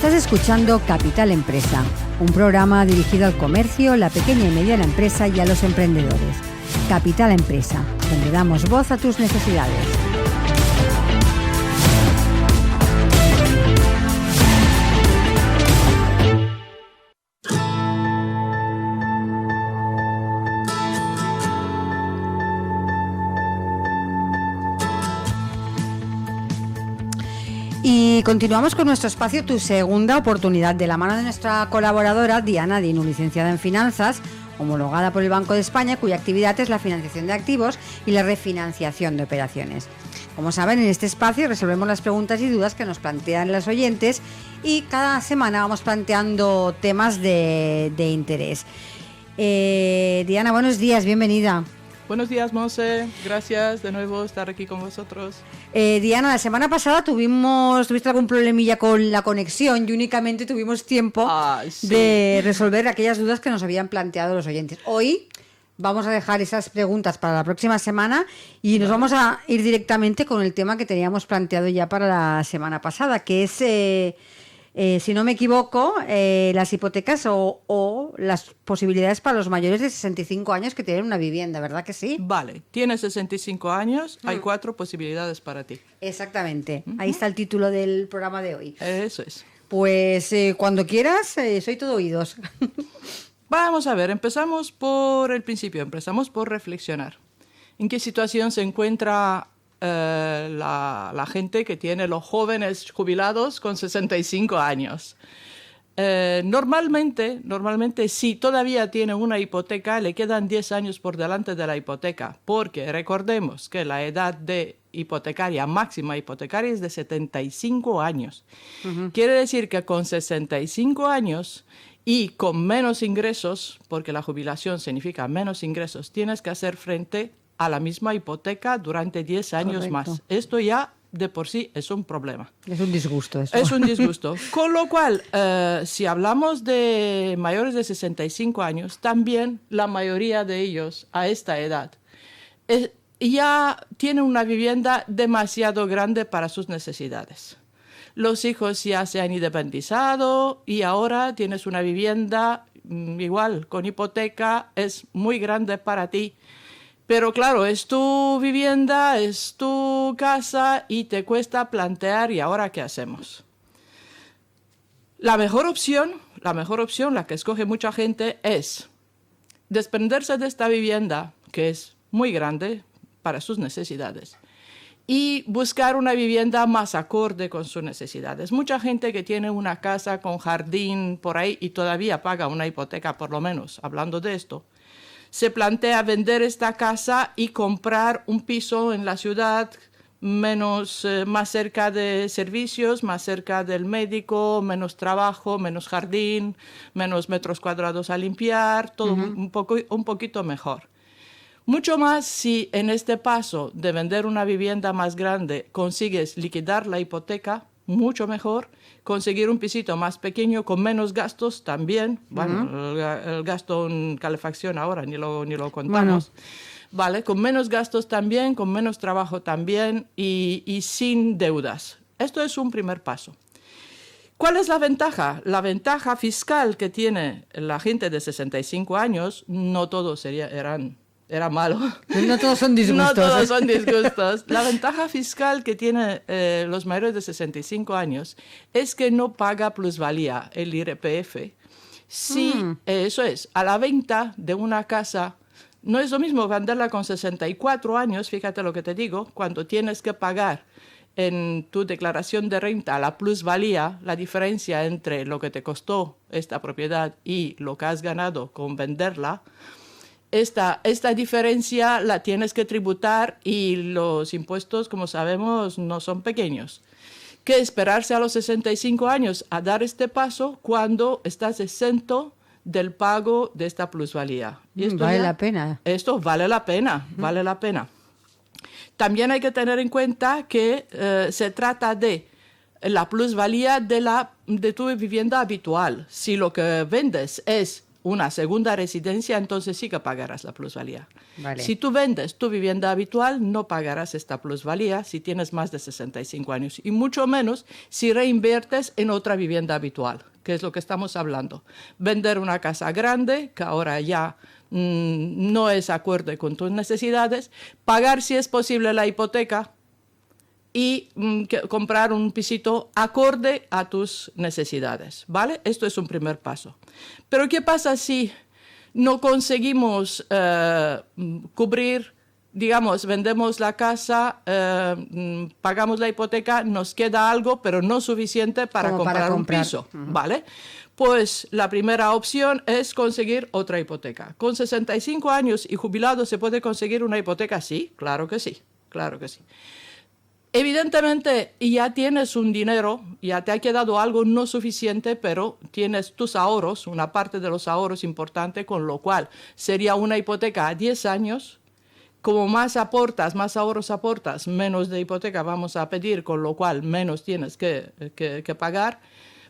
Estás escuchando Capital Empresa, un programa dirigido al comercio, la pequeña y mediana empresa y a los emprendedores. Capital Empresa, donde damos voz a tus necesidades. Y continuamos con nuestro espacio Tu Segunda Oportunidad, de la mano de nuestra colaboradora Diana Dinu, licenciada en Finanzas, homologada por el Banco de España, cuya actividad es la financiación de activos y la refinanciación de operaciones. Como saben, en este espacio resolvemos las preguntas y dudas que nos plantean los oyentes y cada semana vamos planteando temas de interés. Diana, buenos días, bienvenida. Buenos días, Monse. Gracias de nuevo estar aquí con vosotros. Diana, la semana pasada tuviste algún problemilla con la conexión y únicamente tuvimos tiempo de resolver aquellas dudas que nos habían planteado los oyentes. Hoy vamos a dejar esas preguntas para la próxima semana y nos vamos a ir directamente con el tema que teníamos planteado ya para la semana pasada, que es... si no me equivoco, las hipotecas o las posibilidades para los mayores de 65 años que tienen una vivienda, ¿verdad que sí? Vale, tienes 65 años, hay 4 posibilidades para ti. Exactamente, ahí está el título del programa de hoy. Eso es. Pues cuando quieras, soy todo oídos. Vamos a ver, empezamos por el principio, empezamos por reflexionar. ¿En qué situación se encuentra la gente que tiene los jóvenes jubilados con 65 años? Normalmente, si todavía tiene una hipoteca, le quedan 10 años por delante de la hipoteca, porque recordemos que la edad máxima hipotecaria es de 75 años. Quiere decir que con 65 años y con menos ingresos, porque la jubilación significa menos ingresos, tienes que hacer frente a la misma hipoteca durante 10 años Correcto. más. Esto ya de por sí es un problema. Es un disgusto eso. Es un disgusto. Con lo cual, si hablamos de mayores de 65 años, también la mayoría de ellos a esta edad ya tienen una vivienda demasiado grande para sus necesidades. Los hijos ya se han independizado y ahora tienes una vivienda igual con hipoteca, es muy grande para ti. Pero claro, es tu vivienda, es tu casa y te cuesta plantear, ¿y ahora qué hacemos? La mejor opción, la que escoge mucha gente, es desprenderse de esta vivienda, que es muy grande para sus necesidades, y buscar una vivienda más acorde con sus necesidades. Mucha gente que tiene una casa con jardín por ahí y todavía paga una hipoteca, por lo menos, hablando de esto, se plantea vender esta casa y comprar un piso en la ciudad más cerca de servicios, más cerca del médico, menos trabajo, menos jardín, menos metros cuadrados a limpiar, todo un poquito mejor. Mucho más si en este paso de vender una vivienda más grande consigues liquidar la hipoteca, mucho mejor. Conseguir un pisito más pequeño con menos gastos también. Bueno, el gasto en calefacción ahora ni lo contamos. Bueno. Vale, con menos gastos también, con menos trabajo también y sin deudas. Esto es un primer paso. ¿Cuál es la ventaja? La ventaja fiscal que tiene la gente de 65 años, no todos era malo. No todos son disgustos. No todos son disgustos. La ventaja fiscal que tienen los mayores de 65 años es que no paga plusvalía, el IRPF. Sí, eso es, a la venta de una casa, no es lo mismo venderla con 64 años, fíjate lo que te digo, cuando tienes que pagar en tu declaración de renta la plusvalía, la diferencia entre lo que te costó esta propiedad y lo que has ganado con venderla. Esta diferencia la tienes que tributar y los impuestos, como sabemos, no son pequeños. ¿Qué esperarse a los 65 años a dar este paso cuando estás exento del pago de esta plusvalía? Y esto vale la pena. Esto vale la pena, vale la pena. También hay que tener en cuenta que se trata de la plusvalía de tu vivienda habitual. Si lo que vendes es una segunda residencia, entonces sí que pagarás la plusvalía. Vale. Si tú vendes tu vivienda habitual, no pagarás esta plusvalía si tienes más de 65 años, y mucho menos si reinviertes en otra vivienda habitual, que es lo que estamos hablando. Vender una casa grande, que ahora ya no es acorde con tus necesidades, pagar si es posible la hipoteca y comprar un pisito acorde a tus necesidades, ¿vale? Esto es un primer paso. Pero ¿qué pasa si no conseguimos cubrir, digamos, vendemos la casa, pagamos la hipoteca, nos queda algo, pero no suficiente para comprar un piso, ¿vale? Pues la primera opción es conseguir otra hipoteca. ¿Con 65 años y jubilado se puede conseguir una hipoteca? Sí, claro que sí, claro que sí. Evidentemente ya tienes un dinero, ya te ha quedado algo no suficiente, pero tienes tus ahorros, una parte de los ahorros importante, con lo cual sería una hipoteca a 10 años. Como más aportas, más ahorros aportas, menos de hipoteca vamos a pedir, con lo cual menos tienes que pagar.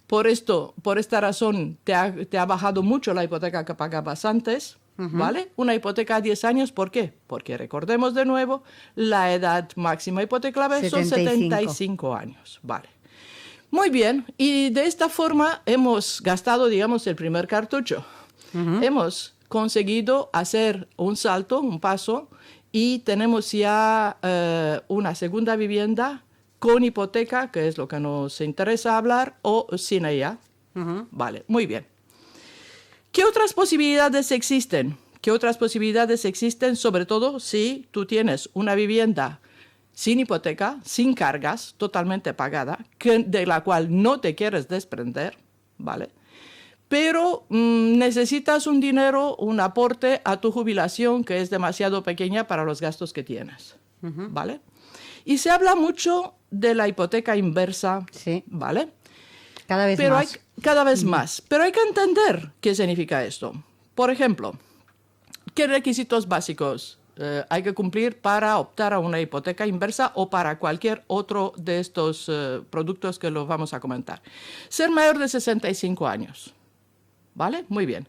Por esta razón te ha bajado mucho la hipoteca que pagabas antes. ¿Vale? Una hipoteca a 10 años, ¿por qué? Porque recordemos de nuevo, la edad máxima hipotecable son 75 años. Vale. Muy bien, y de esta forma hemos gastado, digamos, el primer cartucho. Hemos conseguido hacer un salto, un paso, y tenemos ya una segunda vivienda con hipoteca, que es lo que nos interesa hablar, o sin ella. Vale, muy bien. ¿Qué otras posibilidades existen? ¿Qué otras posibilidades existen? Sobre todo si tú tienes una vivienda sin hipoteca, sin cargas, totalmente pagada, de la cual no te quieres desprender, ¿vale? Pero necesitas un dinero, un aporte a tu jubilación que es demasiado pequeña para los gastos que tienes, ¿vale? Y se habla mucho de la hipoteca inversa, sí. ¿vale? Cada vez más. Cada vez más. Pero hay que entender qué significa esto. Por ejemplo, ¿qué requisitos básicos hay que cumplir para optar a una hipoteca inversa o para cualquier otro de estos productos que los vamos a comentar? Ser mayor de 65 años. ¿Vale? Muy bien.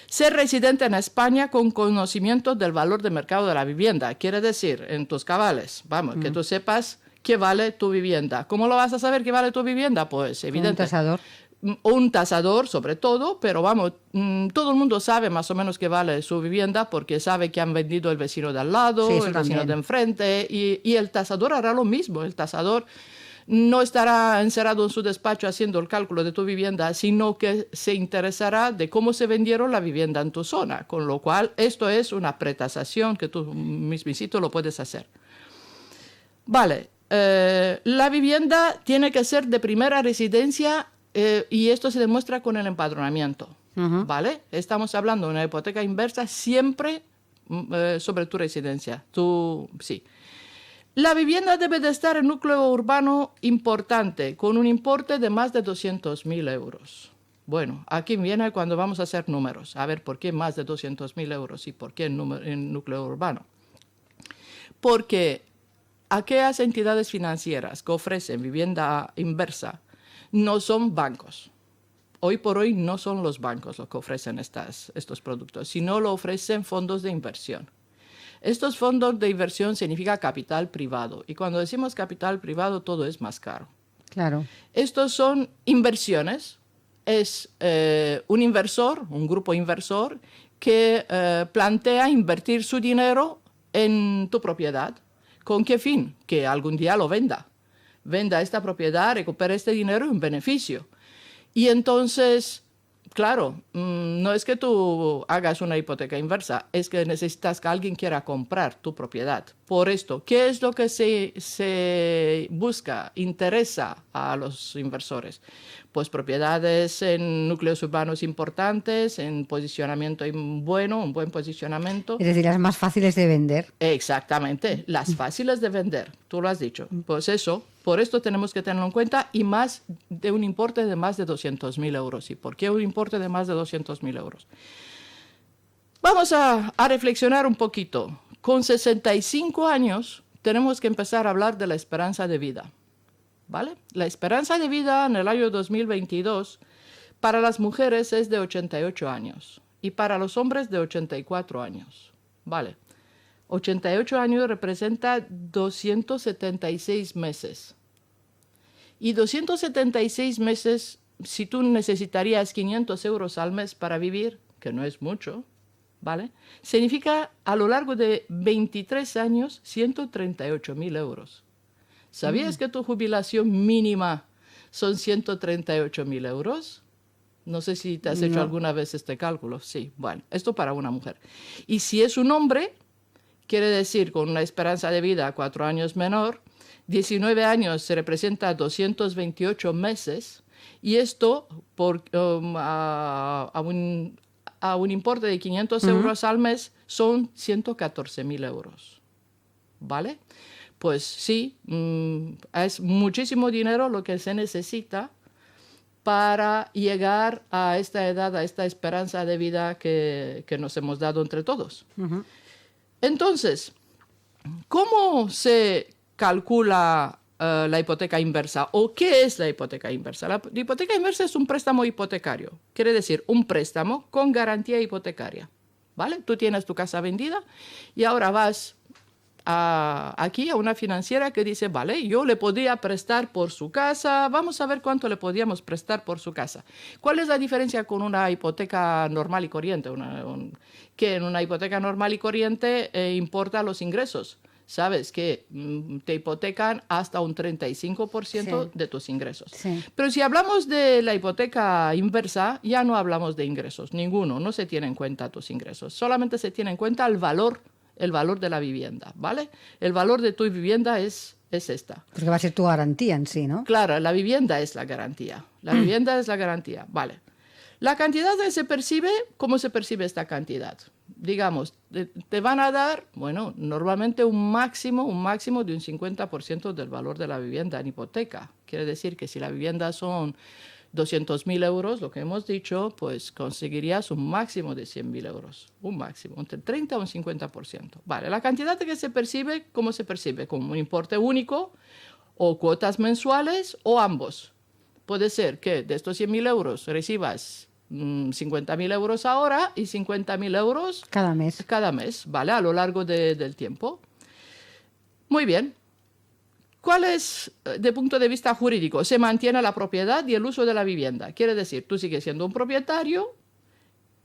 Ser residente en España con conocimiento del valor de mercado de la vivienda. Quiere decir, en tus cabales, vamos, que tú sepas qué vale tu vivienda. ¿Cómo lo vas a saber qué vale tu vivienda? Pues evidente. Un tasador. Un tasador sobre todo, pero vamos, todo el mundo sabe más o menos qué vale su vivienda porque sabe que han vendido el vecino de al lado, sí, el vecino de enfrente, y el tasador hará lo mismo. El tasador no estará encerrado en su despacho haciendo el cálculo de tu vivienda, sino que se interesará de cómo se vendieron la vivienda en tu zona, con lo cual esto es una pretasación que tú mismito lo puedes hacer. Vale, la vivienda tiene que ser de primera residencia y esto se demuestra con el empadronamiento, ¿vale? Estamos hablando de una hipoteca inversa siempre sobre tu residencia, sí. La vivienda debe de estar en núcleo urbano importante, con un importe de más de 200.000 euros. Bueno, aquí viene cuando vamos a hacer números. A ver, ¿por qué más de 200.000 euros y por qué en núcleo urbano? Porque aquellas entidades financieras que ofrecen vivienda inversa no son bancos. Hoy por hoy no son los bancos los que ofrecen estos productos, sino lo ofrecen fondos de inversión. Estos fondos de inversión significa capital privado. Y cuando decimos capital privado, todo es más caro. Claro. Estos son inversiones. Es un inversor, un grupo inversor, que plantea invertir su dinero en tu propiedad. ¿Con qué fin? Que algún día lo venda. Venda esta propiedad, recupere este dinero y un beneficio. Y entonces, claro, no es que tú hagas una hipoteca inversa, es que necesitas que alguien quiera comprar tu propiedad. Por esto, ¿qué es lo que se busca, interesa a los inversores? Pues propiedades en núcleos urbanos importantes, en posicionamiento bueno, un buen posicionamiento. Es decir, las más fáciles de vender. Exactamente, las fáciles de vender, tú lo has dicho. Pues eso, por esto tenemos que tenerlo en cuenta y más de un importe de más de 200.000 euros. ¿Y por qué un importe de más de 200.000 euros? Vamos a reflexionar un poquito. Con 65 años tenemos que empezar a hablar de la esperanza de vida. ¿Vale? La esperanza de vida en el año 2022 para las mujeres es de 88 años y para los hombres de 84 años. Vale. 88 años representa 276 meses. Y 276 meses, si tú necesitarías 500 euros al mes para vivir, que no es mucho, ¿vale? Significa a lo largo de 23 años 138.000 euros. ¿Sabías que tu jubilación mínima son 138.000 euros? No sé si te has hecho alguna vez este cálculo. Sí, bueno, esto para una mujer. Y si es un hombre, quiere decir con una esperanza de vida 4 años menor, 19 años se representa 228 meses, y esto a un importe de 500 euros al mes son 114.000 euros. ¿Vale? Pues sí, es muchísimo dinero lo que se necesita para llegar a esta edad, a esta esperanza de vida que nos hemos dado entre todos. Entonces, ¿cómo se calcula la hipoteca inversa? ¿O qué es la hipoteca inversa? La hipoteca inversa es un préstamo hipotecario. Quiere decir, un préstamo con garantía hipotecaria. ¿Vale? Tú tienes tu casa vendida y ahora vas aquí a una financiera que dice, vale, yo le podría prestar por su casa, vamos a ver cuánto le podríamos prestar por su casa. ¿Cuál es la diferencia con una hipoteca normal y corriente? Que en una hipoteca normal y corriente importa los ingresos. Sabes que te hipotecan hasta un 35% de tus ingresos. Sí. Pero si hablamos de la hipoteca inversa, ya no hablamos de ingresos, ninguno, no se tiene en cuenta tus ingresos, solamente se tiene en cuenta el valor de la vivienda, ¿vale? El valor de tu vivienda es esta. Porque va a ser tu garantía en sí, ¿no? Claro, la vivienda es la garantía. La vivienda es la garantía, vale. La cantidad que se percibe, ¿cómo se percibe esta cantidad? Digamos, te van a dar, bueno, normalmente un máximo de un 50% del valor de la vivienda en hipoteca. Quiere decir que si la vivienda son 200.000 euros, lo que hemos dicho, pues conseguirías un máximo de 100.000 euros. Un máximo, entre 30 o un 50%. Vale, la cantidad que se percibe, ¿cómo se percibe? Como un importe único, o cuotas mensuales, o ambos. Puede ser que de estos 100.000 euros recibas 50.000 euros ahora y 50.000 euros cada mes, ¿vale? A lo largo del tiempo. Muy bien. ¿Cuál es, de punto de vista jurídico? Se mantiene la propiedad y el uso de la vivienda. Quiere decir, tú sigues siendo un propietario,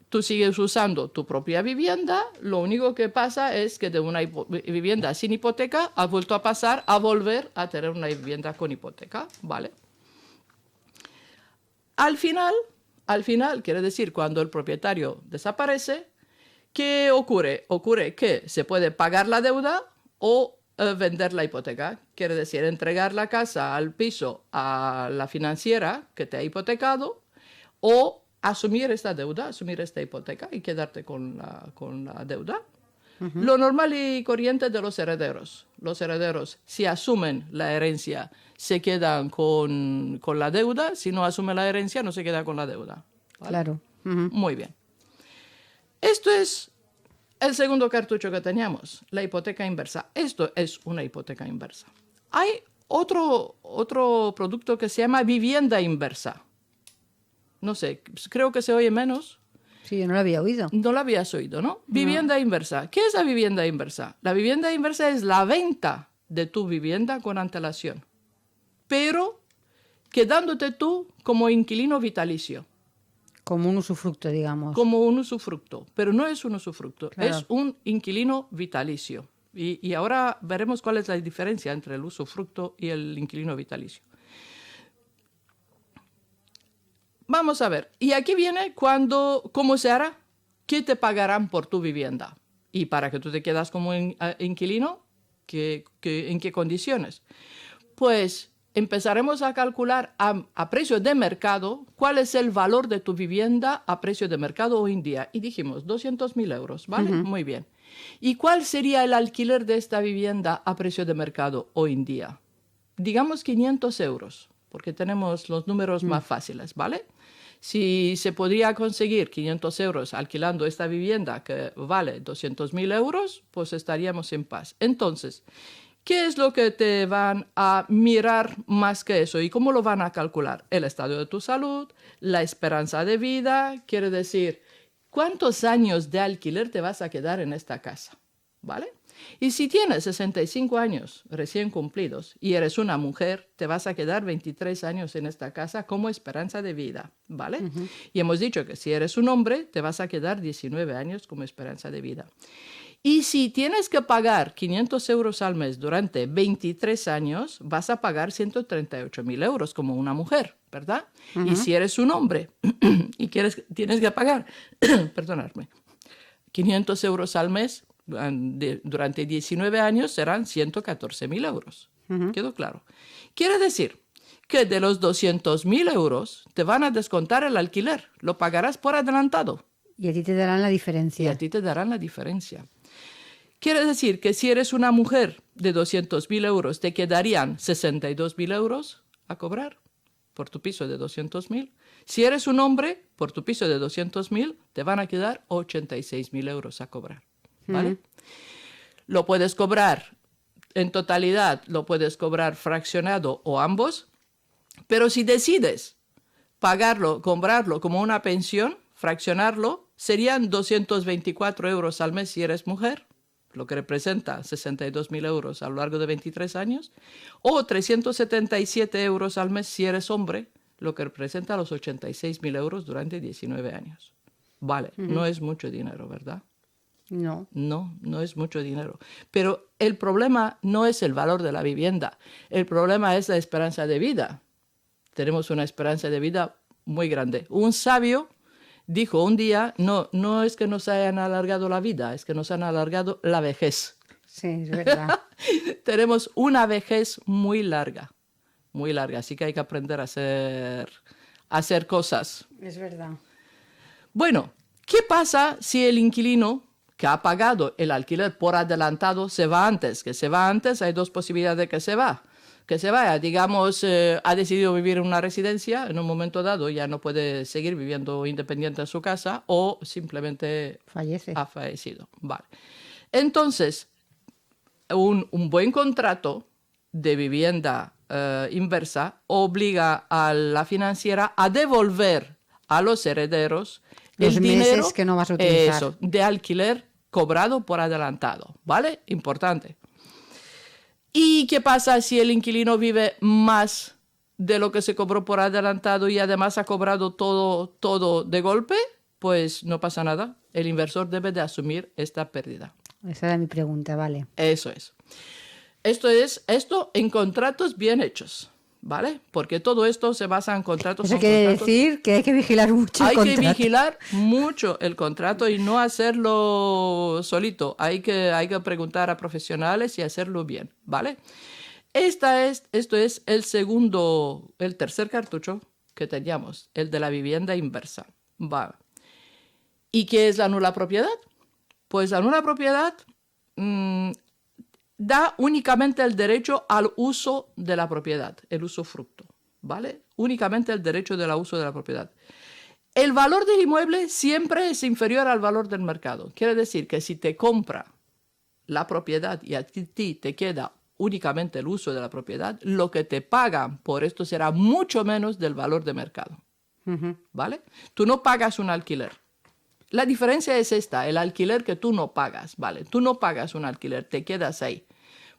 tú sigues usando tu propia vivienda, lo único que pasa es que de una vivienda sin hipoteca has vuelto a pasar a volver a tener una vivienda con hipoteca, ¿vale? Al final, quiere decir, cuando el propietario desaparece, ¿qué ocurre? Ocurre que se puede pagar la deuda o vender la hipoteca. Quiere decir, entregar la casa, al piso, a la financiera que te ha hipotecado, o asumir esta deuda, asumir esta hipoteca y quedarte con la deuda. Lo normal y corriente de los herederos. Los herederos, si asumen la herencia, se quedan con la deuda. Si no asumen la herencia, no se queda con la deuda. ¿Vale? Claro. Muy bien. Esto es el segundo cartucho que teníamos, la hipoteca inversa. Esto es una hipoteca inversa. Hay otro producto que se llama vivienda inversa. No sé, creo que se oye menos. Sí, yo no lo había oído. No lo habías oído, ¿no? Vivienda inversa. ¿Qué es la vivienda inversa? La vivienda inversa es la venta de tu vivienda con antelación, pero quedándote tú como inquilino vitalicio. Como un usufructo, digamos. Como un usufructo, pero no es un usufructo, claro. Es un inquilino vitalicio. Y ahora veremos cuál es la diferencia entre el usufructo y el inquilino vitalicio. Vamos a ver, y aquí viene cómo se hará, qué te pagarán por tu vivienda. Y para que tú te quedas como inquilino, ¿en qué condiciones? Pues empezaremos a calcular a precio de mercado cuál es el valor de tu vivienda a precio de mercado hoy en día. Y dijimos 200.000 euros, ¿vale? Muy bien. ¿Y cuál sería el alquiler de esta vivienda a precio de mercado hoy en día? Digamos 500 euros, porque tenemos los números más fáciles, ¿vale? Si se podría conseguir 500 euros alquilando esta vivienda que vale 200.000 euros, pues estaríamos en paz. Entonces, ¿qué es lo que te van a mirar más que eso? ¿Y cómo lo van a calcular? El estado de tu salud, la esperanza de vida, quiere decir ¿cuántos años de alquiler te vas a quedar en esta casa? ¿Vale? Y si tienes 65 años recién cumplidos y eres una mujer, te vas a quedar 23 años en esta casa como esperanza de vida, ¿vale? Y hemos dicho que si eres un hombre, te vas a quedar 19 años como esperanza de vida. Y si tienes que pagar 500 euros al mes durante 23 años, vas a pagar 138.000 euros como una mujer, ¿verdad? Y si eres un hombre y tienes que pagar, perdonadme, 500 euros al mes, durante 19 años serán 114.000 euros. ¿Quedó claro? Quiere decir que de los 200.000 euros te van a descontar el alquiler. Lo pagarás por adelantado. Y a ti te darán la diferencia. Y a ti te darán la diferencia. Quiere decir que si eres una mujer de 200.000 euros, te quedarían 62.000 euros a cobrar por tu piso de 200.000. Si eres un hombre, por tu piso de 200.000, te van a quedar 86.000 euros a cobrar. ¿Vale? Lo puedes cobrar en totalidad, lo puedes cobrar fraccionado o ambos, pero si decides pagarlo, cobrarlo como una pensión, fraccionarlo, serían 224 euros al mes si eres mujer, lo que representa 62.000 euros a lo largo de 23 años, o 377 euros al mes si eres hombre, lo que representa los 86.000 euros durante 19 años. Vale, no es mucho dinero, ¿verdad? No. No es mucho dinero. Pero el problema no es el valor de la vivienda. El problema es la esperanza de vida. Tenemos una esperanza de vida muy grande. Un sabio dijo un día, no es que nos hayan alargado la vida, es que nos han alargado la vejez. Sí, es verdad. Tenemos una vejez muy larga, así que hay que aprender a hacer cosas. Es verdad. Bueno, ¿qué pasa si el inquilino que ha pagado el alquiler por adelantado se va antes? Que se va antes, hay dos posibilidades de que se vaya. Digamos, ha decidido vivir en una residencia, en un momento dado ya no puede seguir viviendo independiente en su casa o simplemente ha fallecido. Vale. Entonces, un buen contrato de vivienda inversa obliga a la financiera a devolver a los herederos los el meses dinero que no vas a utilizar. de alquiler cobrado por adelantado, ¿vale? Importante. ¿Y qué pasa si el inquilino vive más de lo que se cobró por adelantado y además ha cobrado todo de golpe? Pues no pasa nada. El inversor debe de asumir esta pérdida. Esa era mi pregunta, vale. Eso es. Esto en contratos bien hechos, ¿vale? Porque todo esto se basa en contratos. Eso quiere decir que hay que vigilar mucho el contrato. Hay que vigilar mucho el contrato y no hacerlo solito. Hay que preguntar a profesionales y hacerlo bien, ¿vale? Esto es el tercer cartucho que teníamos, el de la vivienda inversa. Vale. ¿Y qué es la nula propiedad? Pues la nula propiedad da únicamente el derecho al uso de la propiedad, el usufructo, ¿vale? Únicamente el derecho del uso de la propiedad. El valor del inmueble siempre es inferior al valor del mercado. Quiere decir que si te compra la propiedad y a ti te queda únicamente el uso de la propiedad, lo que te pagan por esto será mucho menos del valor de mercado, ¿vale? Tú no pagas un alquiler. La diferencia es esta, el alquiler que tú no pagas, ¿vale? Tú no pagas un alquiler, te quedas ahí.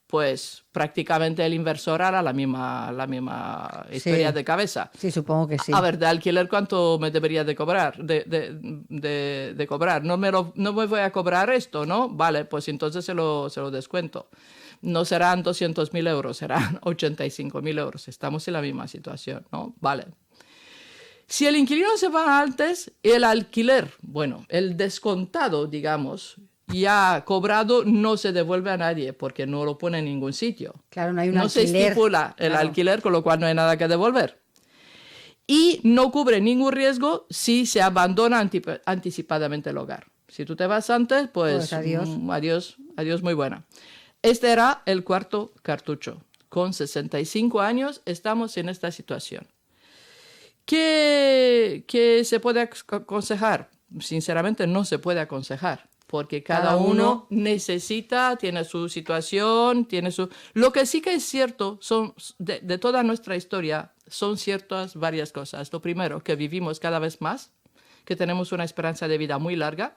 Pues prácticamente el inversor hará la misma historia de cabeza. Sí, supongo que sí. A ver, de alquiler, ¿cuánto me debería de cobrar? De cobrar. No me voy a cobrar esto, ¿no? Vale, pues entonces se lo descuento. No serán 200.000 euros, serán 85.000 euros. Estamos en la misma situación, ¿no? Vale. Si el inquilino se va antes, el alquiler, bueno, el descontado, digamos, ya cobrado no se devuelve a nadie porque no lo pone en ningún sitio. Claro, no hay un no alquiler. Se estipula el alquiler, con lo cual no hay nada que devolver. Y no cubre ningún riesgo si se abandona anticipadamente el hogar. Si tú te vas antes, pues adiós. Adiós, muy buena. Este era el cuarto cartucho. Con 65 años estamos en esta situación. ¿Qué se puede aconsejar? Sinceramente no se puede aconsejar, porque cada uno necesita, tiene su situación, tiene su... Lo que sí que es cierto, de toda nuestra historia, son ciertas varias cosas. Lo primero, que vivimos cada vez más, que tenemos una esperanza de vida muy larga,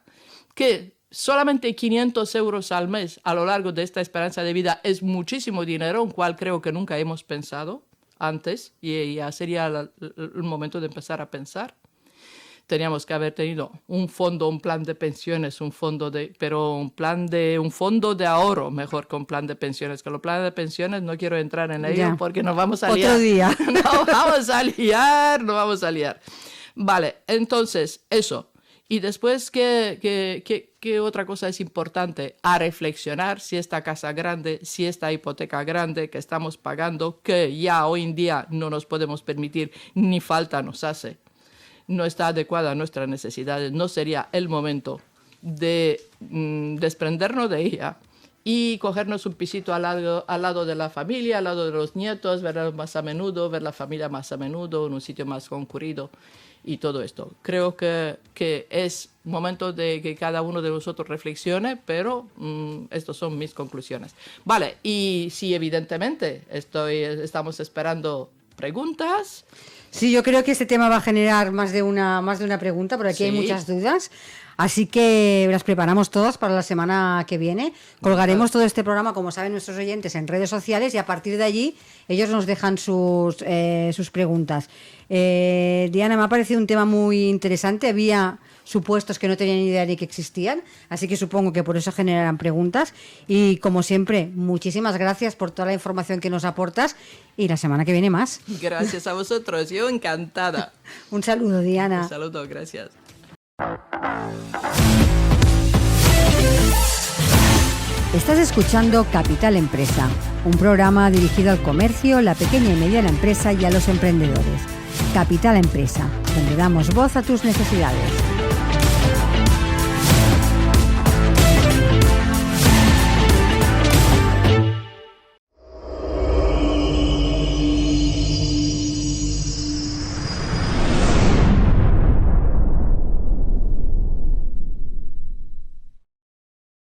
que solamente 500 euros al mes a lo largo de esta esperanza de vida es muchísimo dinero, en cual creo que nunca hemos pensado antes, y ya sería el momento de empezar a pensar. Teníamos que haber tenido un fondo, un plan de pensiones, un fondo de ahorro mejor que un plan de pensiones. Que los planes de pensiones no quiero entrar en ello porque nos vamos a liar. Otro día. Nos vamos a liar. Vale, entonces, eso. Y después, ¿qué otra cosa es importante? A reflexionar si esta casa grande, si esta hipoteca grande que estamos pagando, que ya hoy en día no nos podemos permitir, ni falta nos hace, no está adecuada a nuestras necesidades, no sería el momento de desprendernos de ella y cogernos un pisito al lado de la familia, al lado de los nietos, verlos más a menudo, ver la familia más a menudo, en un sitio más concurrido y todo esto. Creo que es momento de que cada uno de nosotros reflexione, pero estas son mis conclusiones. Vale, y sí, evidentemente, estamos esperando preguntas. Sí, yo creo que este tema va a generar más de una pregunta, porque aquí hay muchas dudas. Así que las preparamos todas para la semana que viene. Colgaremos todo este programa, como saben nuestros oyentes, en redes sociales y a partir de allí ellos nos dejan sus preguntas. Diana, me ha parecido un tema muy interesante. Había supuestos que no tenía ni idea de que existían, así que supongo que por eso generarán preguntas. Y como siempre, muchísimas gracias por toda la información que nos aportas y la semana que viene más. Gracias a vosotros, yo encantada. Un saludo, Diana. Un saludo, gracias. Estás escuchando Capital Empresa, un programa dirigido al comercio, la pequeña y mediana empresa y a los emprendedores. Capital Empresa, donde damos voz a tus necesidades.